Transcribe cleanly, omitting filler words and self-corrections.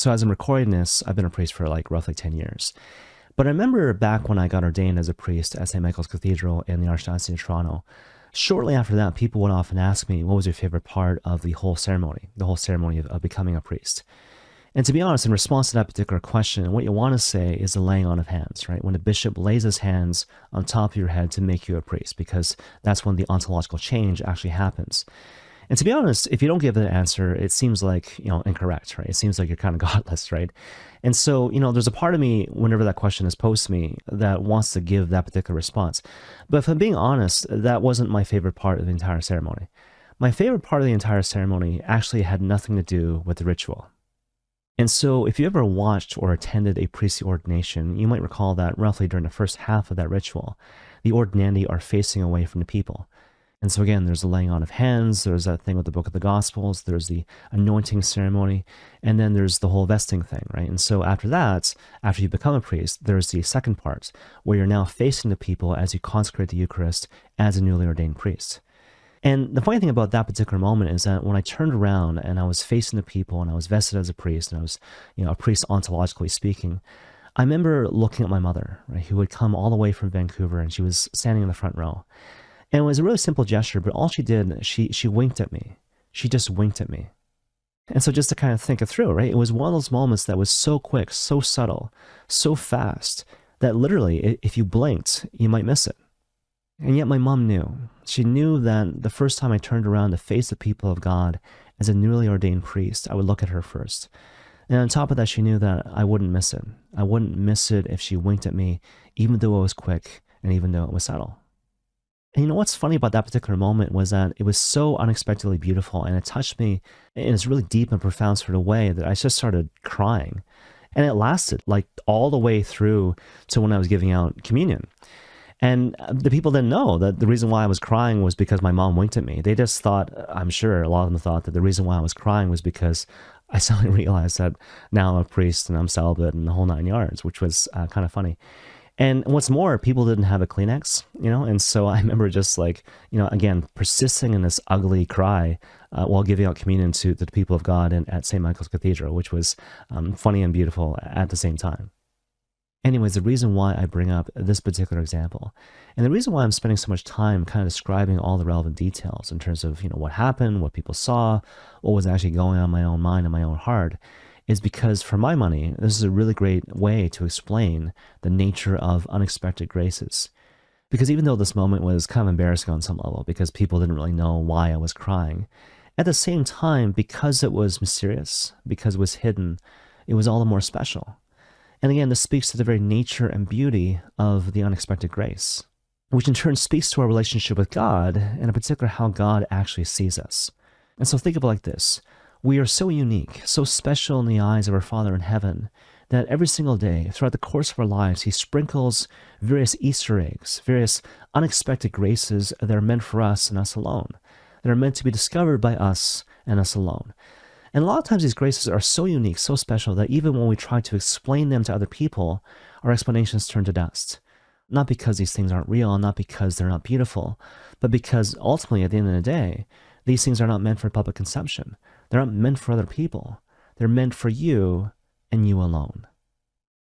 So as I'm recording this, I've been a priest for like roughly 10 years. But I remember back when I got ordained as a priest at St. Michael's Cathedral in the Archdiocese of Toronto, shortly after that, people would often ask me, what was your favorite part of the whole ceremony of becoming a priest? And to be honest, in response to that particular question, what you want to say is the laying on of hands, right? When a bishop lays his hands on top of your head to make you a priest, because that's when the ontological change actually happens. And to be honest, if you don't give that answer, it seems like, incorrect, right? It seems like you're kind of godless, right? And so, there's a part of me, whenever that question is posed to me, that wants to give that particular response. But if I'm being honest, that wasn't my favorite part of the entire ceremony. My favorite part of the entire ceremony actually had nothing to do with the ritual. And so if you ever watched or attended a priestly ordination, you might recall that roughly during the first half of that ritual, the ordinandi are facing away from the people. And so again, there's the laying on of hands, there's that thing with the book of the Gospels, there's the anointing ceremony, and then there's the whole vesting thing, right? And so after that, after you become a priest, there's the second part, where you're now facing the people as you consecrate the Eucharist as a newly ordained priest. And the funny thing about that particular moment is that when I turned around and I was facing the people and I was vested as a priest, and I was, a priest ontologically speaking, I remember looking at my mother, right, who had come all the way from Vancouver, and she was standing in the front row. And it was a really simple gesture, but all she did, she winked at me. She just winked at me. And so just to kind of think it through, right, it was one of those moments that was so quick, so subtle, so fast, that literally, if you blinked, you might miss it. And yet my mom knew. She knew that the first time I turned around to face the people of God as a newly ordained priest, I would look at her first. And on top of that, she knew that I wouldn't miss it. I wouldn't miss it if she winked at me, even though it was quick and even though it was subtle. And what's funny about that particular moment was that it was so unexpectedly beautiful, and it touched me in this really deep and profound sort of way that I just started crying. And it lasted like all the way through to when I was giving out communion. And the people didn't know that the reason why I was crying was because my mom winked at me. They just thought, I'm sure a lot of them thought that the reason why I was crying was because I suddenly realized that now I'm a priest and I'm celibate and the whole 9 yards, which was kind of funny. And what's more, people didn't have a Kleenex, and so I remember just like, again, persisting in this ugly cry while giving out communion to the people of God at St. Michael's Cathedral, which was funny and beautiful at the same time. Anyways, the reason why I bring up this particular example, and the reason why I'm spending so much time kind of describing all the relevant details in terms of, what happened, what people saw, what was actually going on in my own mind and my own heart, is because for my money, this is a really great way to explain the nature of unexpected graces. Because even though this moment was kind of embarrassing on some level, because people didn't really know why I was crying, at the same time, because it was mysterious, because it was hidden, it was all the more special. And again, this speaks to the very nature and beauty of the unexpected grace, which in turn speaks to our relationship with God, and in particular how God actually sees us. And so think of it like this. We are so unique, so special in the eyes of our Father in heaven, that every single day, throughout the course of our lives, He sprinkles various Easter eggs, various unexpected graces that are meant for us and us alone, that are meant to be discovered by us and us alone. And a lot of times these graces are so unique, so special, that even when we try to explain them to other people, our explanations turn to dust. Not because these things aren't real, not because they're not beautiful, but because ultimately, at the end of the day, these things are not meant for public consumption. They're not meant for other people. They're meant for you and you alone.